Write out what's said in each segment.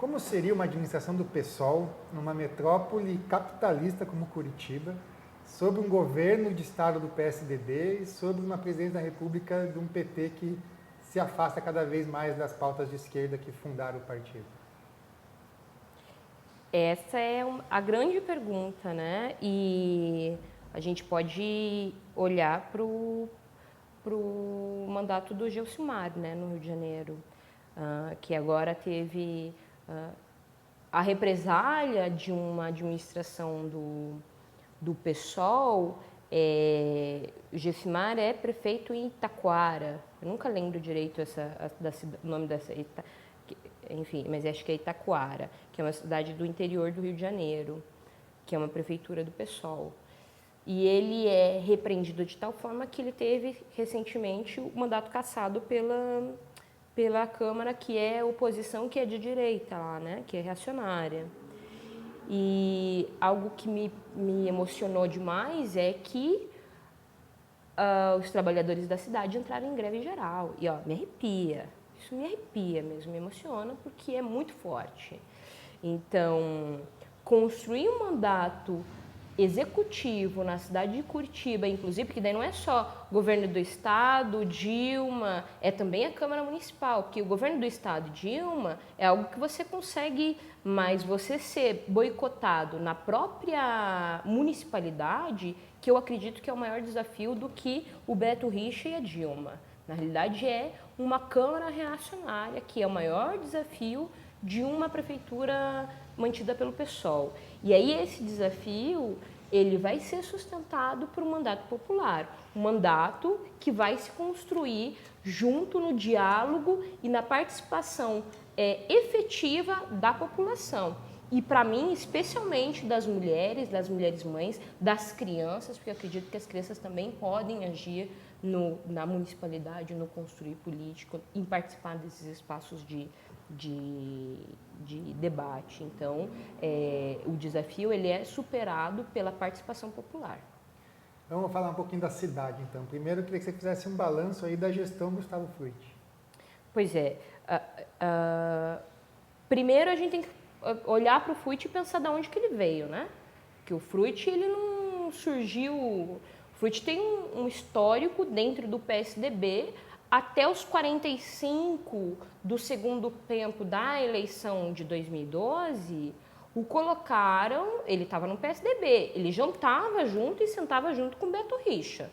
Como seria uma administração do PSOL numa metrópole capitalista como Curitiba, sob um governo de Estado do PSDB e sob uma presidência da República de um PT que se afasta cada vez mais das pautas de esquerda que fundaram o partido? Essa é a grande pergunta, né? E a gente pode olhar para o mandato do Gilcimar, né, no Rio de Janeiro, que agora teve a represália de uma administração do PSOL. O Gilcimar é prefeito em Itaquara. Eu nunca lembro direito o nome dessa. Enfim, mas acho que é Itaquara, que é uma cidade do interior do Rio de Janeiro, que é uma prefeitura do PSOL. E ele é repreendido de tal forma que ele teve recentemente o mandato cassado pela Câmara, que é oposição, que é de direita lá, né, que é reacionária. E algo que me emocionou demais é que os trabalhadores da cidade entraram em greve geral. E ó, me arrepia. Isso me arrepia mesmo, me emociona, porque é muito forte. Então, construir um mandato executivo na cidade de Curitiba, inclusive, porque daí não é só governo do estado, Dilma, é também a Câmara Municipal, porque o governo do estado, Dilma, é algo que você consegue, mas você ser boicotado na própria municipalidade, que eu acredito que é o maior desafio do que o Beto Richa e a Dilma. Na realidade, é uma Câmara reacionária, que é o maior desafio de uma prefeitura mantida pelo PSOL. E aí esse desafio, ele vai ser sustentado por um mandato popular, um mandato que vai se construir junto no diálogo e na participação efetiva da população. E para mim, especialmente das mulheres mães, das crianças, porque eu acredito que as crianças também podem agir na municipalidade, no construir político, em participar desses espaços de debate. Então, o desafio ele é superado pela participação popular. Então, vamos falar um pouquinho da cidade, então. Primeiro, eu queria que você fizesse um balanço aí da gestão do Gustavo Frutti. Pois é. Primeiro, a gente tem que olhar para o Frutti e pensar de onde que ele veio, né? Porque o Frutti, ele não surgiu... O Frutti tem um histórico dentro do PSDB. Até os 45 do segundo tempo da eleição de 2012, o colocaram, ele estava no PSDB, ele jantava junto e sentava junto com o Beto Richa.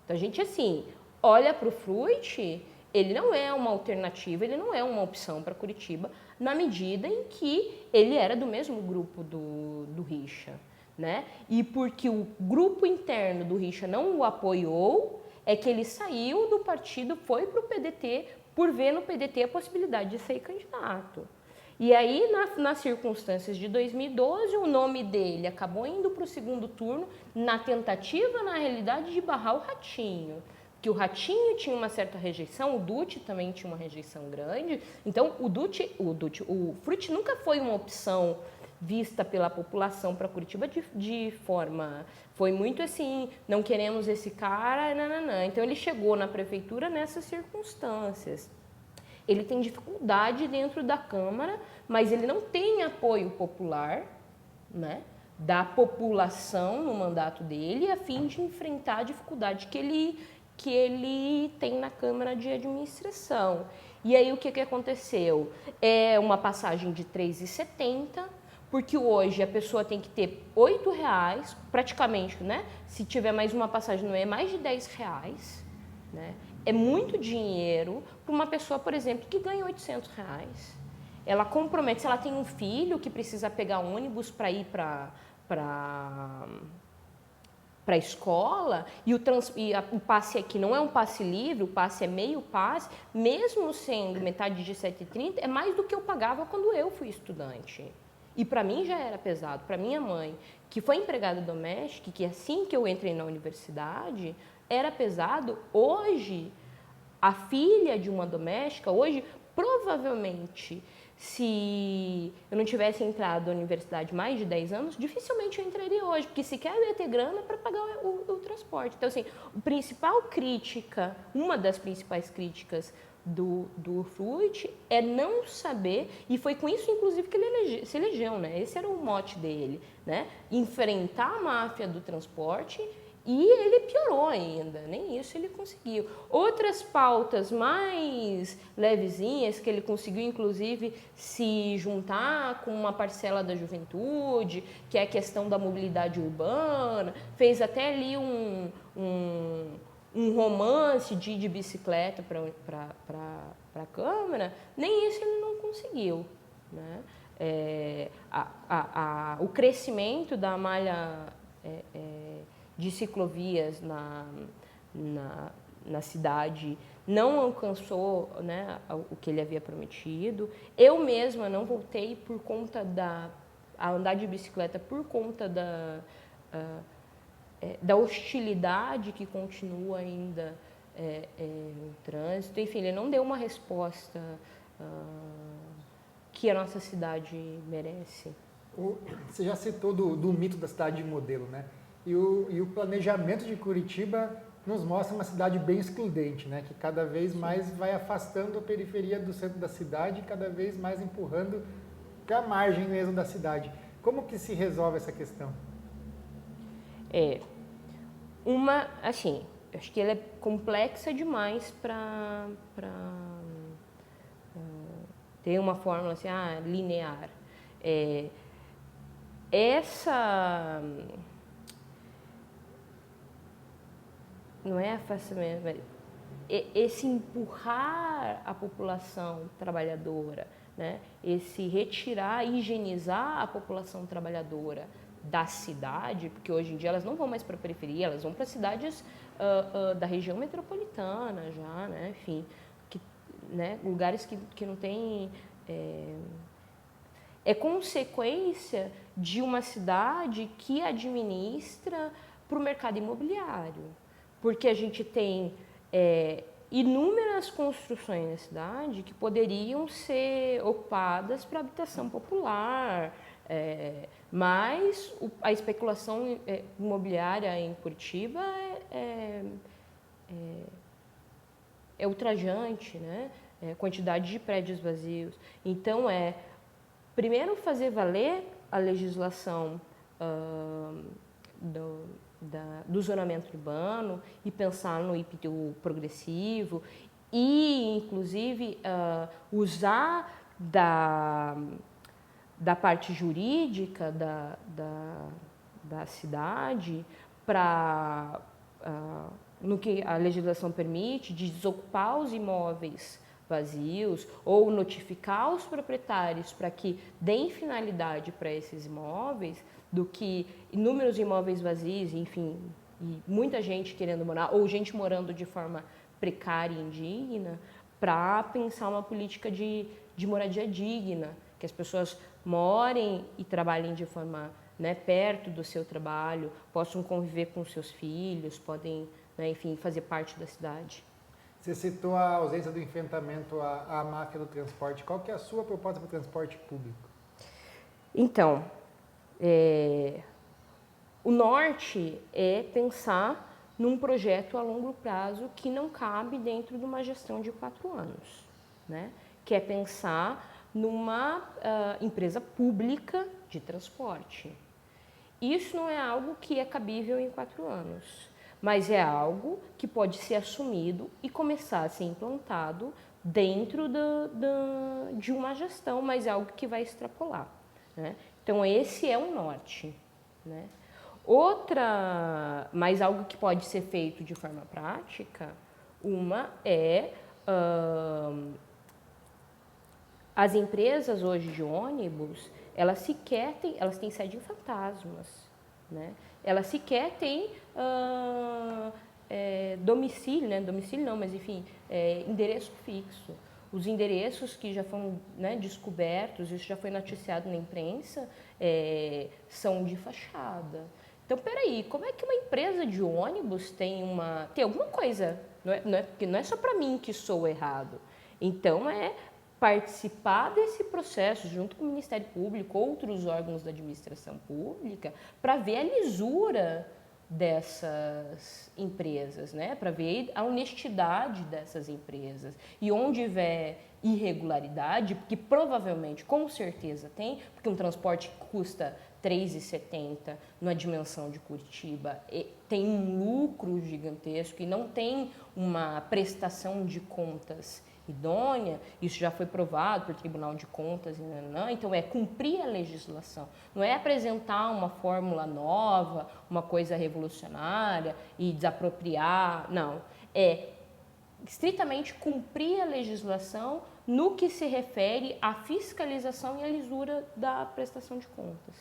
Então a gente, assim, olha para o Frutti, ele não é uma alternativa, ele não é uma opção para Curitiba, na medida em que ele era do mesmo grupo do Richa, né? E porque o grupo interno do Richa não o apoiou, é que ele saiu do partido, foi para o PDT, por ver no PDT a possibilidade de ser candidato. E aí, nas circunstâncias de 2012, o nome dele acabou indo para o segundo turno, na tentativa, na realidade, de barrar o Ratinho. Porque o Ratinho tinha uma certa rejeição, o Dutti também tinha uma rejeição grande. Então, o Frutti nunca foi uma opção vista pela população para Curitiba de forma... Foi muito assim, não queremos esse cara, nananã. Então, ele chegou na prefeitura nessas circunstâncias. Ele tem dificuldade dentro da Câmara, mas ele não tem apoio popular, né, da população no mandato dele, a fim de enfrentar a dificuldade que ele tem na Câmara de Administração. E aí, o que aconteceu? É uma passagem de 3,70, porque hoje a pessoa tem que ter R$8, praticamente, né? Se tiver mais uma passagem, não é mais de R$10, né? É muito dinheiro para uma pessoa, por exemplo, que ganha R$800. Ela compromete, se ela tem um filho que precisa pegar ônibus para ir para a escola, e o passe aqui não é um passe livre, o passe é meio passe, mesmo sendo metade de 7,30, é mais do que eu pagava quando eu fui estudante. E para mim já era pesado. Para minha mãe, que foi empregada doméstica, que assim que eu entrei na universidade, era pesado. Hoje, a filha de uma doméstica, hoje, provavelmente, se eu não tivesse entrado na universidade mais de 10 anos, dificilmente eu entraria hoje, porque sequer eu ia ter grana para pagar o transporte. Então, assim, uma das principais críticas do Fruit é não saber, e foi com isso, inclusive, que ele se elegeu, né? Esse era o mote dele, né? Enfrentar a máfia do transporte, e ele piorou ainda, nem isso ele conseguiu. Outras pautas mais levezinhas, que ele conseguiu, inclusive, se juntar com uma parcela da juventude, que é a questão da mobilidade urbana, fez até ali um romance de ir de bicicleta para a Câmara, nem isso ele não conseguiu, né? O crescimento da malha de ciclovias na cidade não alcançou, né, o que ele havia prometido. Eu mesma não voltei por conta a andar de bicicleta por conta da hostilidade que continua ainda no trânsito. Enfim, ele não deu uma resposta que a nossa cidade merece. Você já citou do mito da cidade de modelo, né? E o planejamento de Curitiba nos mostra uma cidade bem excludente, né? Que cada vez mais vai afastando a periferia do centro da cidade, cada vez mais empurrando para a margem mesmo da cidade. Como que se resolve essa questão? Assim, acho que ela é complexa demais para ter uma fórmula assim, linear. Não é afastamento, mas esse empurrar a população trabalhadora, né? Esse retirar, higienizar a população trabalhadora da cidade, porque hoje em dia elas não vão mais para a periferia, elas vão para cidades da região metropolitana já, né? Enfim, né? Lugares que não tem... É consequência de uma cidade que administra para o mercado imobiliário, porque a gente tem inúmeras construções na cidade que poderiam ser ocupadas para habitação popular, mas a especulação imobiliária em Curitiba é ultrajante, né? Quantidade de prédios vazios. Então, primeiro fazer valer a legislação do zonamento urbano e pensar no IPTU progressivo e, inclusive, usar da parte jurídica da cidade para, no que a legislação permite, de desocupar os imóveis vazios ou notificar os proprietários para que deem finalidade para esses imóveis, do que inúmeros imóveis vazios, enfim, e muita gente querendo morar, ou gente morando de forma precária e indigna, para pensar uma política de moradia digna, que as pessoas morem e trabalhem de forma, né, perto do seu trabalho, possam conviver com seus filhos, podem, né, enfim, fazer parte da cidade. Você citou a ausência do enfrentamento à máfia do transporte. Qual que é a sua proposta para o transporte público? Então, o norte é pensar num projeto a longo prazo que não cabe dentro de uma gestão de 4 anos, né? Que é pensar numa empresa pública de transporte. Isso não é algo que é cabível em 4 anos, mas é algo que pode ser assumido e começar a ser implantado dentro de uma gestão, mas é algo que vai extrapolar, né? Então, esse é o norte, né? Mas algo que pode ser feito de forma prática, as empresas hoje de ônibus, elas têm sede em fantasmas, né? Elas sequer têm domicílio, né? Domicílio não, mas enfim, endereço fixo. Os endereços que já foram, né, descobertos, isso já foi noticiado na imprensa, são de fachada. Então, peraí, como é que uma empresa de ônibus tem alguma coisa? Porque não é só para mim que sou errado. Então, participar desse processo junto com o Ministério Público, outros órgãos da administração pública, para ver a lisura dessas empresas, né? Para ver a honestidade dessas empresas. E onde houver irregularidade, porque provavelmente, com certeza tem, porque um transporte que custa R$ 3,70 numa dimensão de Curitiba tem um lucro gigantesco e não tem uma prestação de contas idônea, isso já foi provado por Tribunal de Contas, então é cumprir a legislação, não é apresentar uma fórmula nova, uma coisa revolucionária e desapropriar, não, é estritamente cumprir a legislação no que se refere à fiscalização e à lisura da prestação de contas.